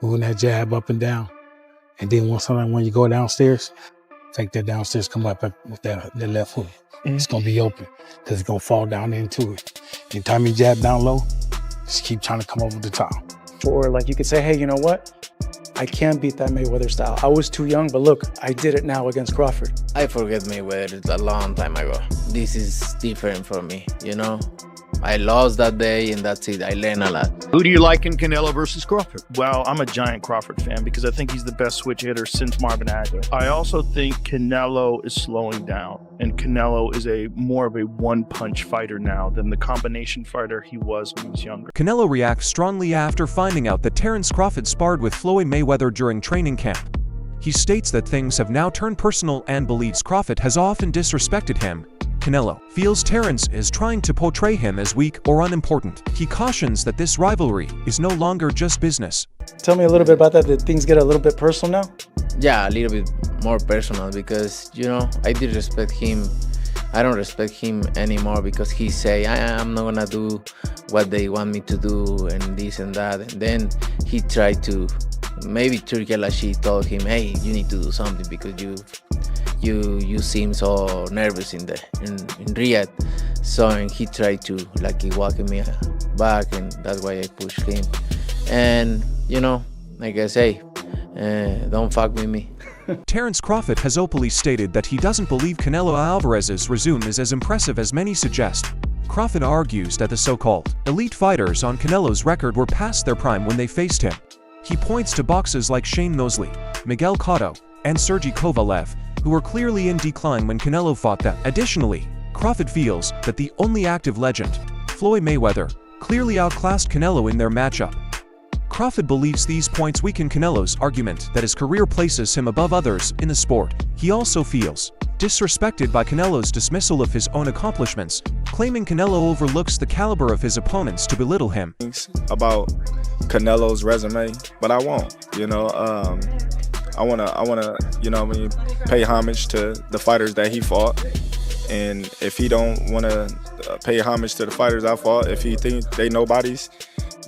moving that jab up and down. And then when you go downstairs, take that downstairs, come up with that left hook. It's going to be open because it's going to fall down into it. Anytime you jab down low, just keep trying to come over the top. Or like you could say, hey, you know what? I can't beat that Mayweather style. I was too young, but look, I did it now against Crawford. I forget Mayweather a long time ago. This is different for me, you know? I lost that day and that's it. I learned a lot. Who do you like in Canelo versus Crawford? Well, I'm a giant Crawford fan because I think he's the best switch hitter since Marvin Hagler. I also think Canelo is slowing down, and Canelo is more of a one-punch fighter now than the combination fighter he was when he was younger. Canelo reacts strongly after finding out that Terence Crawford sparred with Floyd Mayweather during training camp. He states that things have now turned personal and believes Crawford has often disrespected him. Canelo feels Terence is trying to portray him as weak or unimportant. He cautions that this rivalry is no longer just business. Tell me a little bit about that. Did things get a little bit personal now? Yeah, a little bit more personal because, you know, I did respect him. I don't respect him anymore because he say, I'm not gonna do what they want me to do and this and that. And then he tried to, maybe Turkey Lashi told him, hey, you need to do something because you seem so nervous in Riyadh. So and he tried to like walk me back, and that's why I pushed him. And you know, like I say, don't fuck with me. Terence Crawford has openly stated that he doesn't believe Canelo Alvarez's resume is as impressive as many suggest. Crawford argues that the so-called elite fighters on Canelo's record were past their prime when they faced him. He points to boxers like Shane Mosley, Miguel Cotto, and Sergey Kovalev, who were clearly in decline when Canelo fought them. Additionally, Crawford feels that the only active legend, Floyd Mayweather, clearly outclassed Canelo in their matchup. Crawford believes these points weaken Canelo's argument that his career places him above others in the sport. He also feels disrespected by Canelo's dismissal of his own accomplishments, claiming Canelo overlooks the caliber of his opponents to belittle him. About Canelo's resume, but I won't, you know. I wanna, you know, pay homage to the fighters that he fought, and if he don't wanna pay homage to the fighters I fought, if he think they nobodies,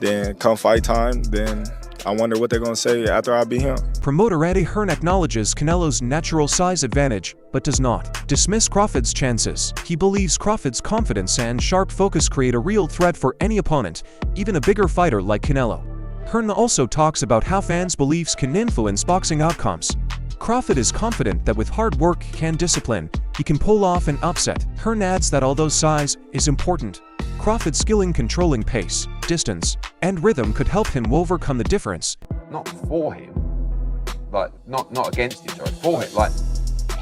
then come fight time, then I wonder what they're gonna say after I beat him. Promoter Hearn acknowledges Canelo's natural size advantage, but does not dismiss Crawford's chances. He believes Crawford's confidence and sharp focus create a real threat for any opponent, even a bigger fighter like Canelo. Hearn also talks about how fans' beliefs can influence boxing outcomes. Crawford is confident that with hard work and discipline, he can pull off an upset. Hearn adds that although size is important, Crawford's skill in controlling pace, distance, and rhythm could help him overcome the difference. Not for him, like not against him, sorry, for him. Like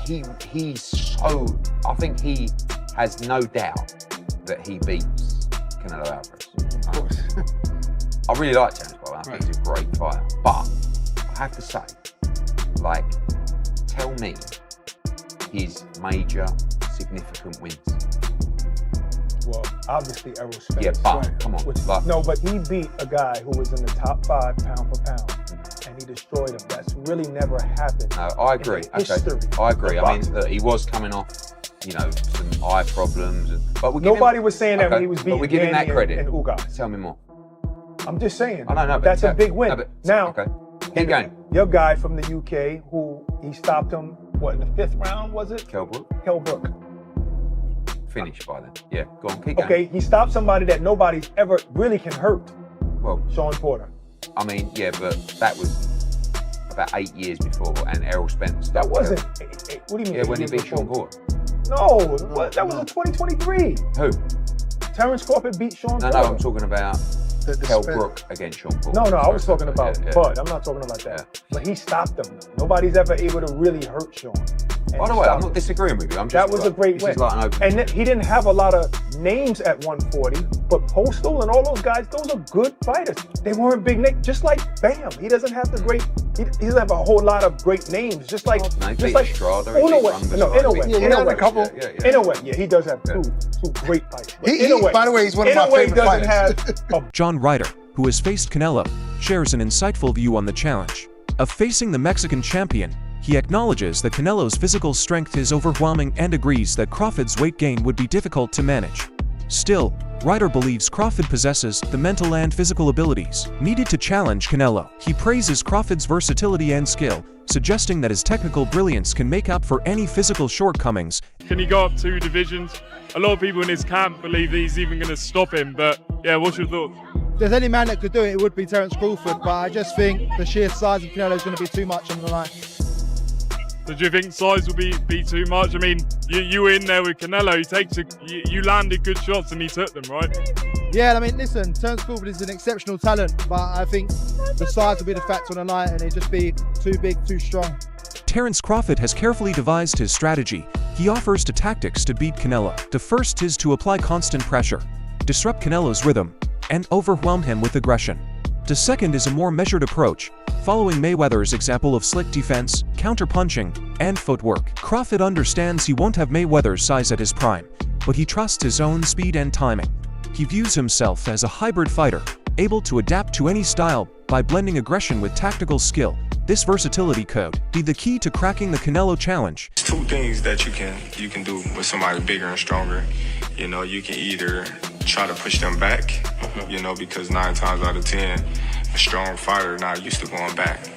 he's so, I think he has no doubt that he beats Canelo Alvarez. Of course. I really like Terence, by the way. I think he's a great fighter. But I have to say, like, tell me his major significant wins. Well, obviously Errol Spence. Yeah, but come on. Like, no, but he beat a guy who was in the top 5 pound for pound, and he destroyed him. That's really never happened. No, I agree. Okay, I agree. I mean, he was coming off, you know, some eye problems, but nobody was saying that when he was beating. But we're giving that credit. And Ugas. Tell me more. I'm just saying. I know, that's a big win. Now, okay. Keep going. Your guy from the UK, who he stopped him, what, in the 5th round, was it? Kell Brook. Finished by then. Yeah, go on, keep going. Okay, he stopped somebody that nobody's ever really can hurt. Well, Sean Porter. I mean, yeah, but that was about 8 years before, and Errol Spence. That wasn't. What do you mean? Yeah, when he beat Sean Porter. No, that was in 2023. Who? Terence Crawford beat Sean Porter. No, I'm talking about Kell Brook against Sean Porter. No, I was talking about Bud. I'm not talking about that. Yeah. But he stopped him. Nobody's ever able to really hurt Sean. By the way, I'm not disagreeing with you. I'm just that was a great win. And he didn't have a lot of names at 140, but Postal and all those guys, those are good fighters. They weren't big names. Just like Bam, he doesn't have the great. He doesn't have a whole lot of great names. Just like Strada. In a way, yeah, he does have two great fights. By the way, he's one of my favorite fighters. John Ryder, who has faced Canelo, shares an insightful view on the challenge of facing the Mexican champion. He acknowledges that Canelo's physical strength is overwhelming and agrees that Crawford's weight gain would be difficult to manage. Still, Ryder believes Crawford possesses the mental and physical abilities needed to challenge Canelo. He praises Crawford's versatility and skill, suggesting that his technical brilliance can make up for any physical shortcomings. Can he go up 2 divisions? A lot of people in his camp believe that he's even going to stop him, but yeah, what's your thoughts? If there's any man that could do it, it would be Terence Crawford, but I just think the sheer size of Canelo is going to be too much on the line. So do you think size will be too much? I mean, you were in there with Canelo, you landed good shots and he took them, right? Yeah, I mean, listen, Terence Crawford is an exceptional talent, but I think the size will be the factor on the night and it'd just be too big, too strong. Terence Crawford has carefully devised his strategy. He offers 2 tactics to beat Canelo. The first is to apply constant pressure, disrupt Canelo's rhythm, and overwhelm him with aggression. The second is a more measured approach, following Mayweather's example of slick defense, counter-punching, and footwork. Crawford understands he won't have Mayweather's size at his prime, but he trusts his own speed and timing. He views himself as a hybrid fighter, able to adapt to any style by blending aggression with tactical skill. This versatility could be the key to cracking the Canelo challenge. There's 2 things that you can do with somebody bigger and stronger. You know, you can either try to push them back, you know, because 9 times out of 10, a strong fighter not used to going back,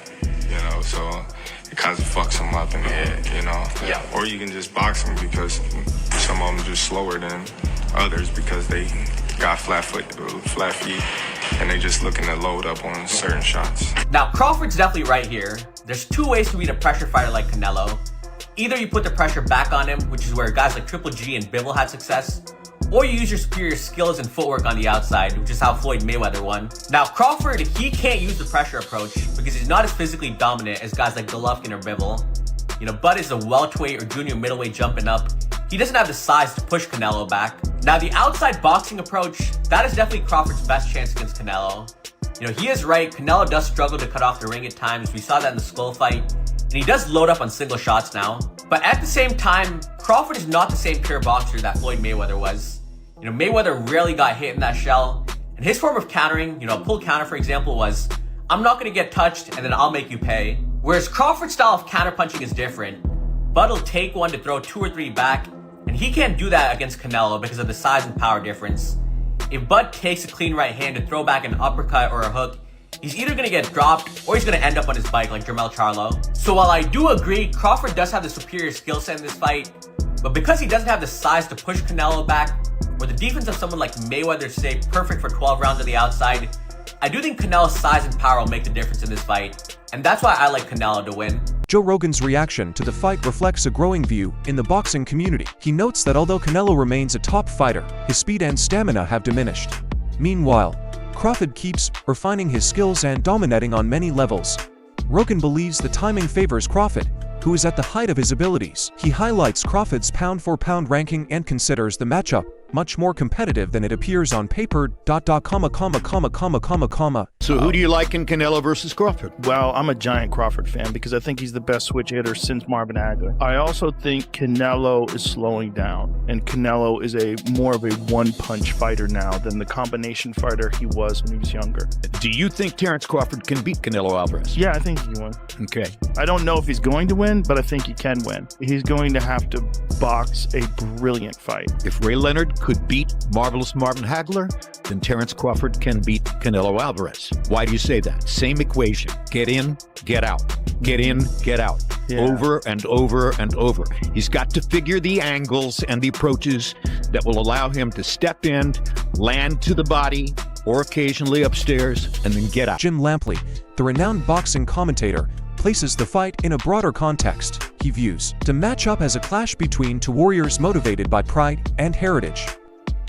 you know, so it kind of fucks them up in the head, you know. Yeah. Or you can just box them because some of them just slower than others because they got flat feet, and they just looking to load up on certain shots. Now, Crawford's definitely right here. There's 2 ways to beat a pressure fighter like Canelo. Either you put the pressure back on him, which is where guys like Triple G and Bivol had success, or you use your superior skills and footwork on the outside, which is how Floyd Mayweather won. Now, Crawford, he can't use the pressure approach because he's not as physically dominant as guys like Golovkin or Bivol. You know, Bud is a welterweight or junior middleweight jumping up. He doesn't have the size to push Canelo back. Now, the outside boxing approach, that is definitely Crawford's best chance against Canelo. You know, he is right, Canelo does struggle to cut off the ring at times. We saw that in the skull fight. And he does load up on single shots now. But at the same time, Crawford is not the same pure boxer that Floyd Mayweather was. You know, Mayweather rarely got hit in that shell. And his form of countering, you know, a pull counter, for example, was, I'm not going to get touched and then I'll make you pay. Whereas Crawford's style of counterpunching is different. Bud'll take one to throw 2 or 3 back. And he can't do that against Canelo because of the size and power difference. If Bud takes a clean right hand to throw back an uppercut or a hook, he's either going to get dropped or he's going to end up on his bike like Jermell Charlo. So while I do agree Crawford does have the superior skill set in this fight, but because he doesn't have the size to push Canelo back, or the defense of someone like Mayweather stay perfect for 12 rounds on the outside, I do think Canelo's size and power will make the difference in this fight. And that's why I like Canelo to win. Joe Rogan's reaction to the fight reflects a growing view in the boxing community. He notes that although Canelo remains a top fighter, his speed and stamina have diminished. Meanwhile, Crawford keeps refining his skills and dominating on many levels. Rogan believes the timing favors Crawford, who is at the height of his abilities. He highlights Crawford's pound-for-pound ranking and considers the matchup much more competitive than it appears on paper. So who do you like in Canelo versus Crawford? Well, I'm a giant Crawford fan because I think he's the best switch hitter since Marvin Hagler. I also think Canelo is slowing down, and Canelo is a more of a one-punch fighter now than the combination fighter he was when he was younger. Do you think Terence Crawford can beat Canelo Alvarez? Yeah, I think he can win. Okay. I don't know if he's going to win, but I think he can win. He's going to have to box a brilliant fight. If Ray Leonard could beat Marvelous Marvin Hagler, then Terence Crawford can beat Canelo Alvarez. Why do you say that? Same equation. Get in, get out. Get in, get out. Yeah. Over and over and over. He's got to figure the angles and the approaches that will allow him to step in, land to the body, or occasionally upstairs, and then get out. Jim Lampley, the renowned boxing commentator, places the fight in a broader context. He views the matchup as a clash between 2 warriors motivated by pride and heritage.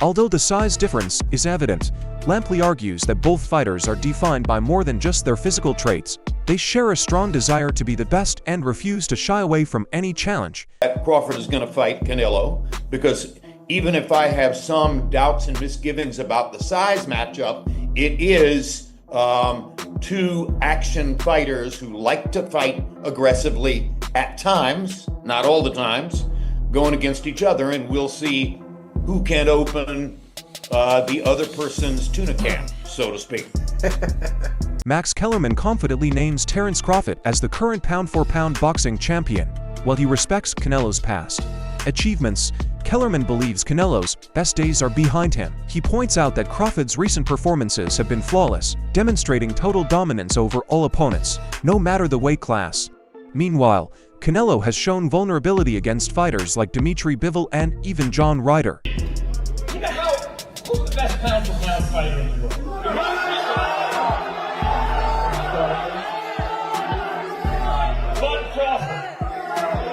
Although the size difference is evident, Lampley argues that both fighters are defined by more than just their physical traits. They share a strong desire to be the best and refuse to shy away from any challenge. Crawford is going to fight Canelo because even if I have some doubts and misgivings about the size matchup, it is 2 action fighters who like to fight aggressively at times, not all the times, going against each other, and we'll see who can open the other person's tuna can, so to speak. Max Kellerman confidently names Terence Crawford as the current pound-for-pound boxing champion. While he respects Canelo's past achievements, Kellerman believes Canelo's best days are behind him. He points out that Crawford's recent performances have been flawless, demonstrating total dominance over all opponents, no matter the weight class. Meanwhile, Canelo has shown vulnerability against fighters like Dimitri Bivol and even John Ryder. Who's the best pound-for-pound fighter in the world? Bud Crawford.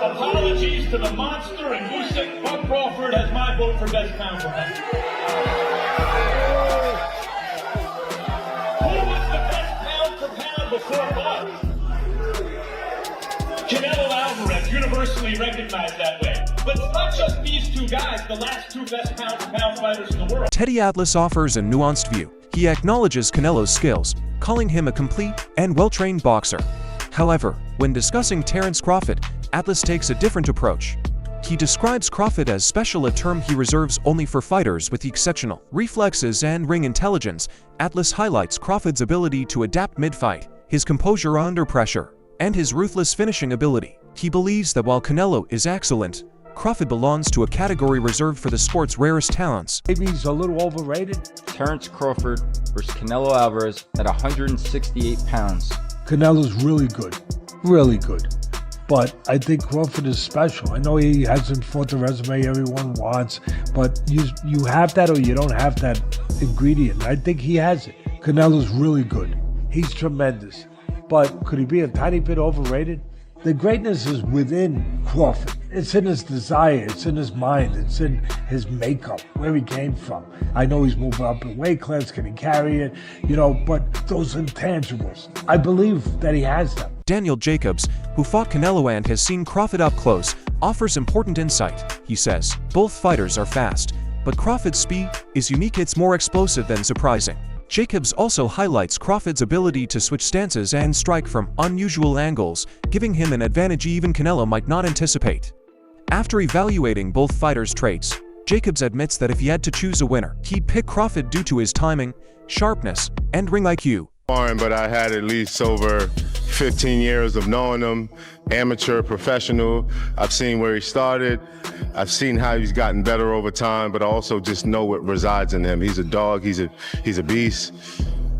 Apologies to the monster and Usyk. Bud Crawford has my vote for best pound-for-pound. Who was the best pound-for-pound before Bud? Canelo Alvarez, universally recognized that way. But it's not just these two guys, the last two best pound-for-pound fighters in the world. Teddy Atlas offers a nuanced view. He acknowledges Canelo's skills, calling him a complete and well-trained boxer. However, when discussing Terence Crawford, Atlas takes a different approach. He describes Crawford as special, a term he reserves only for fighters with exceptional reflexes and ring intelligence. Atlas highlights Crawford's ability to adapt mid-fight, his composure under pressure, and his ruthless finishing ability. He believes that while Canelo is excellent, Crawford belongs to a category reserved for the sport's rarest talents. Maybe he's a little overrated. Terence Crawford versus Canelo Alvarez at 168 pounds. Canelo's really good, really good. But I think Crawford is special. I know he hasn't fought the resume everyone wants, but you have that or you don't have that ingredient. I think he has it. Canelo's really good. He's tremendous. But could he be a tiny bit overrated? The greatness is within Crawford. It's in his desire, it's in his mind, it's in his makeup, where he came from. I know he's moving up in weight class, can he carry it? But those intangibles, I believe that he has them. Daniel Jacobs, who fought Canelo and has seen Crawford up close, offers important insight. He says, both fighters are fast, but Crawford's speed is unique, it's more explosive than surprising. Jacobs also highlights Crawford's ability to switch stances and strike from unusual angles, giving him an advantage even Canelo might not anticipate. After evaluating both fighters' traits, Jacobs admits that if he had to choose a winner, he'd pick Crawford due to his timing, sharpness, and ring IQ. But I had at least over 15 years of knowing him, amateur, professional. I've seen where he started. I've seen how he's gotten better over time, but I also just know what resides in him. He's a dog, he's a beast,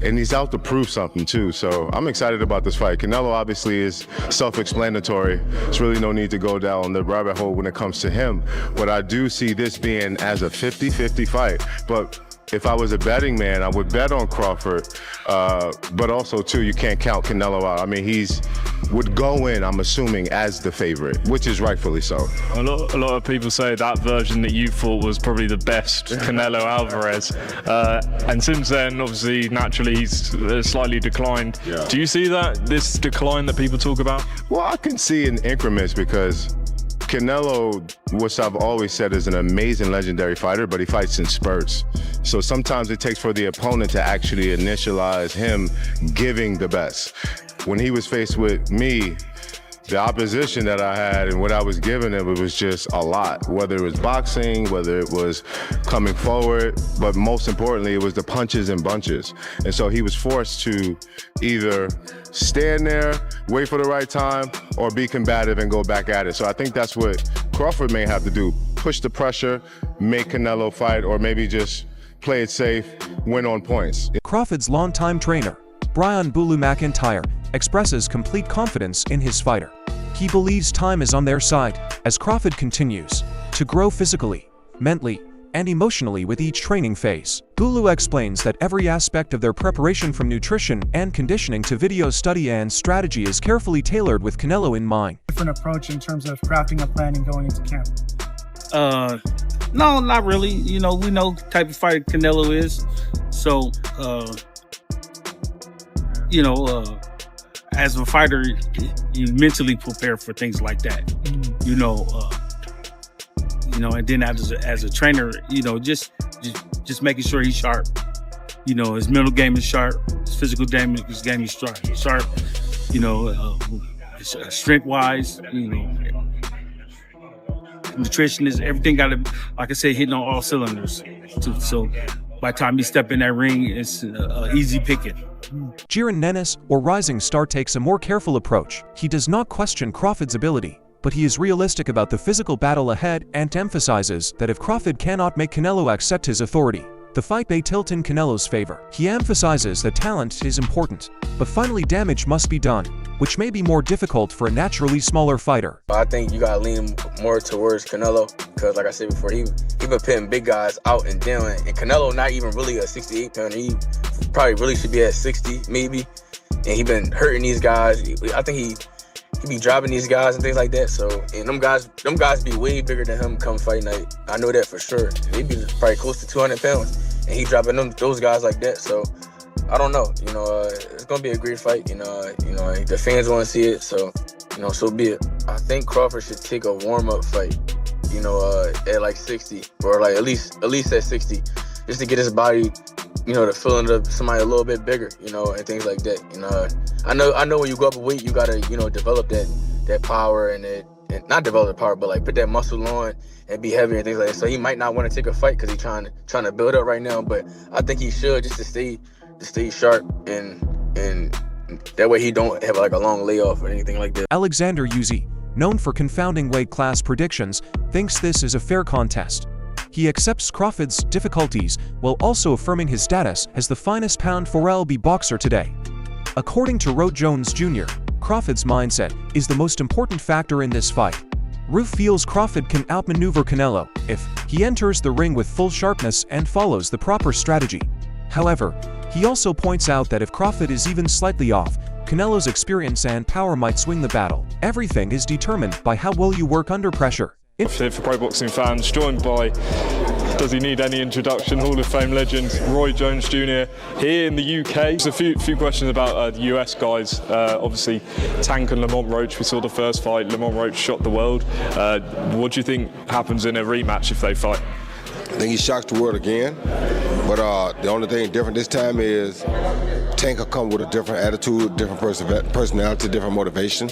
and he's out to prove something too. So I'm excited about this fight. Canelo obviously is self-explanatory. There's really no need to go down the rabbit hole when it comes to him. But I do see this being as a 50-50 fight. But if I was a betting man, I would bet on Crawford, but also too, you can't count Canelo out. I mean, would go in, I'm assuming, as the favorite, which is rightfully so. A lot of people say that version that you fought was probably the best, Canelo Alvarez, and since then, obviously, naturally, he's slightly declined. Yeah. Do you see this decline that people talk about? Well, I can see in increments because Canelo, which I've always said is an amazing legendary fighter, but he fights in spurts. So sometimes it takes for the opponent to actually initialize him giving the best. When he was faced with me, the opposition that I had and what I was giving him, it was just a lot, whether it was boxing, whether it was coming forward, but most importantly, it was the punches and bunches. And so he was forced to either stand there, wait for the right time, or be combative and go back at it. So I think that's what Crawford may have to do, push the pressure, make Canelo fight, or maybe just play it safe, win on points. Crawford's longtime trainer, Brian Bulu McIntyre, expresses complete confidence in his fighter. He believes time is on their side as Crawford continues to grow physically, mentally, and emotionally with each training phase. Bulu explains that every aspect of their preparation from nutrition and conditioning to video study and strategy is carefully tailored with Canelo in mind. Different approach in terms of crafting a plan and going into camp. No, not really. We know the type of fighter Canelo is. So, as a fighter, you mentally prepare for things like that. And then as a trainer, just making sure he's sharp. His mental game is sharp. His physical game is sharp. Strength wise, nutrition is everything. Got to, like I said, hitting on all cylinders. So by the time you step in that ring, it's easy picking. Jiren Nis, or Rising Star, takes a more careful approach. He does not question Crawford's ability, but he is realistic about the physical battle ahead and emphasizes that if Crawford cannot make Canelo accept his authority, the fight may tilt in Canelo's favor. He emphasizes that talent is important, but finally damage must be done, which may be more difficult for a naturally smaller fighter. I think you gotta lean more towards Canelo, because like I said before, he been putting big guys out and down, and Canelo not even really a 68 pounder. He probably really should be at 60 maybe, and he been hurting these guys. I think he be dropping these guys and things like that. So, and them guys be way bigger than him come fight night. I know that for sure. They be probably close to 200 pounds, and he dropping those guys like that. So, I don't know. It's gonna be a great fight. The fans want to see it. So, so be it. I think Crawford should take a warm-up fight. At like 60, or like at least at 60, just to get his body, to fill into somebody a little bit bigger, and things like that. I know when you go up a weight, you gotta, develop that power and not develop the power, but like put that muscle on and be heavier and things like that. So he might not want to take a fight because he's trying to build up right now. But I think he should, just to stay sharp and that way he don't have like a long layoff or anything like that. Alexander Uzi, known for confounding weight class predictions, thinks this is a fair contest. He accepts Crawford's difficulties while also affirming his status as the finest pound-for-pound boxer today. According to Roe Jones Jr., Crawford's mindset is the most important factor in this fight. Roe feels Crawford can outmaneuver Canelo if he enters the ring with full sharpness and follows the proper strategy. However, he also points out that if Crawford is even slightly off, Canelo's experience and power might swing the battle. Everything is determined by how well you work under pressure. For pro boxing fans, joined by, does he need any introduction, Hall of Fame legend Roy Jones Jr. here in the UK. There's a few questions about the US guys. Obviously, Tank and Lamont Roach, we saw the first fight. Lamont Roach shot the world. What do you think happens in a rematch if they fight? I think he shocks the world again, but the only thing different this time is Tank will come with a different attitude, different personality, different motivation,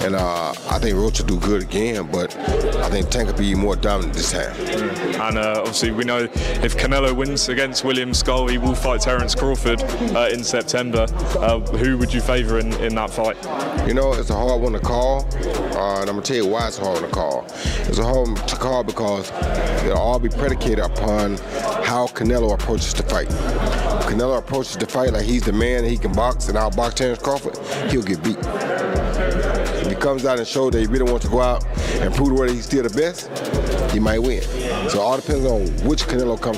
and I think Roach will do good again, but I think Tank will be more dominant this time. And obviously we know if Canelo wins against William Skull, he will fight Terence Crawford in September. Who would you favour in that fight? It's a hard one to call, and I'm going to tell you why it's a hard one to call. It's a hard one to call because it'll all be predicated upon how Canelo approaches the fight. If Canelo approaches the fight like he's the man, he can box, and I'll box Terence Crawford, he'll get beat. If he comes out and shows that he really wants to go out and prove whether he's still the best, he might win. So it all depends on which Canelo come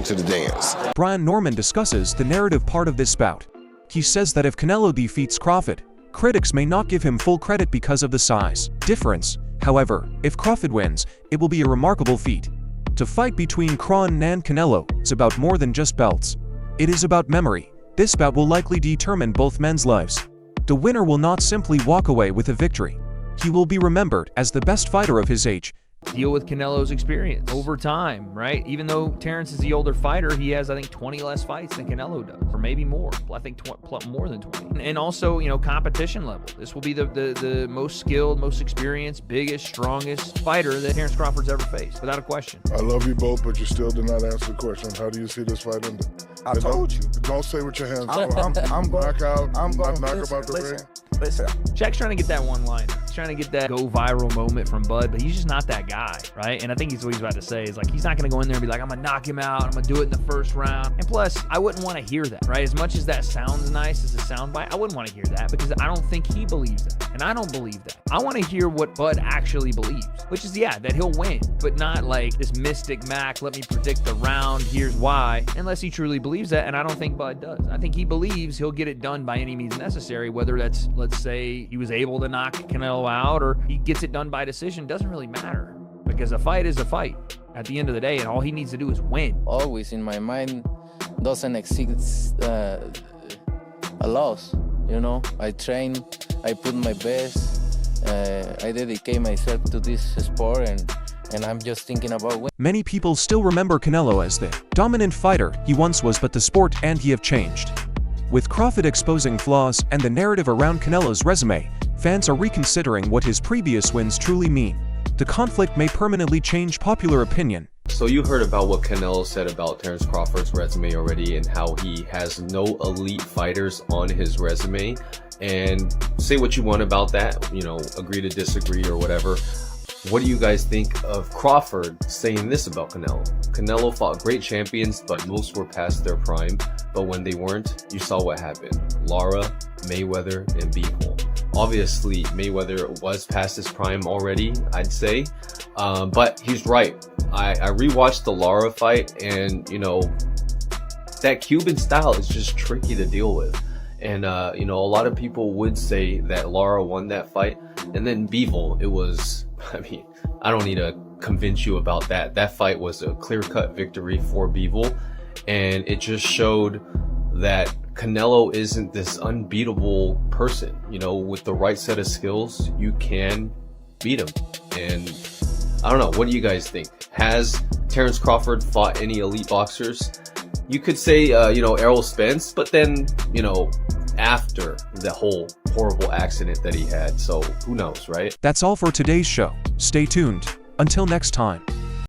to the dance. Brian Norman discusses the narrative part of this bout. He says that if Canelo defeats Crawford, critics may not give him full credit because of the size difference. However, if Crawford wins, it will be a remarkable feat. To fight between Crawford and Canelo is about more than just belts. It is about memory. This bout will likely determine both men's lives. The winner will not simply walk away with a victory. He will be remembered as the best fighter of his age. Deal with Canelo's experience over time, right? Even though Terence is the older fighter, he has, I think, 20 less fights than Canelo does, or maybe more. I think more than 20. And also, competition level. This will be the most skilled, most experienced, biggest, strongest fighter that Terence Crawford's ever faced, without a question. I love you both, but you still did not answer the question. How do you see this fight ending? I told you. Don't say with your hands. I'm knockout. I'm knock about the ring. Listen. Jack's trying to get that one line. He's trying to get that go viral moment from Bud, but he's just not that guy, right? And I think he's what he's about to say is like, he's not going to go in there and be like, I'm going to knock him out. I'm going to do it in the first round. And plus, I wouldn't want to hear that, right? As much as that sounds nice as a soundbite, I wouldn't want to hear that because I don't think he believes that. And I don't believe that. I want to hear what Bud actually believes, which is, that he'll win, but not like this mystic Mac, let me predict the round, here's why, unless he truly believes that. And I don't think Bud does. I think he believes he'll get it done by any means necessary, whether that's, let's say, he was able to knock Canelo out or he gets it done by decision. Doesn't really matter because a fight is a fight at the end of the day, and all he needs to do is win. Always in my mind doesn't exist a loss. I train, I put my best, I dedicate myself to this sport, and I'm just thinking about winning. Many people still remember Canelo as the dominant fighter he once was, but the sport and he have changed. With Crawford exposing flaws and the narrative around Canelo's resume, fans are reconsidering what his previous wins truly mean. The conflict may permanently change popular opinion. So you heard about what Canelo said about Terence Crawford's resume already and how he has no elite fighters on his resume. And say what you want about that, you know, agree to disagree or whatever. What do you guys think of Crawford saying this about Canelo? Canelo fought great champions, but most were past their prime. But when they weren't, you saw what happened. Lara, Mayweather, and Bivol. Obviously, Mayweather was past his prime already, I'd say. But he's right. I rewatched the Lara fight, and, you know, that Cuban style is just tricky to deal with. And, you know, a lot of people would say that Lara won that fight. And then Bivol, it was... I mean, I don't need to convince you about that. That fight was a clear-cut victory for Bivol, and it just showed that Canelo isn't this unbeatable person. You know, with the right set of skills, you can beat him. And I don't know, what do you guys think? Has Terence Crawford fought any elite boxers? You could say, you know, Errol Spence, but then, you know, after the whole horrible accident that he had. So who knows, right? That's all for today's show. Stay tuned. Until next time.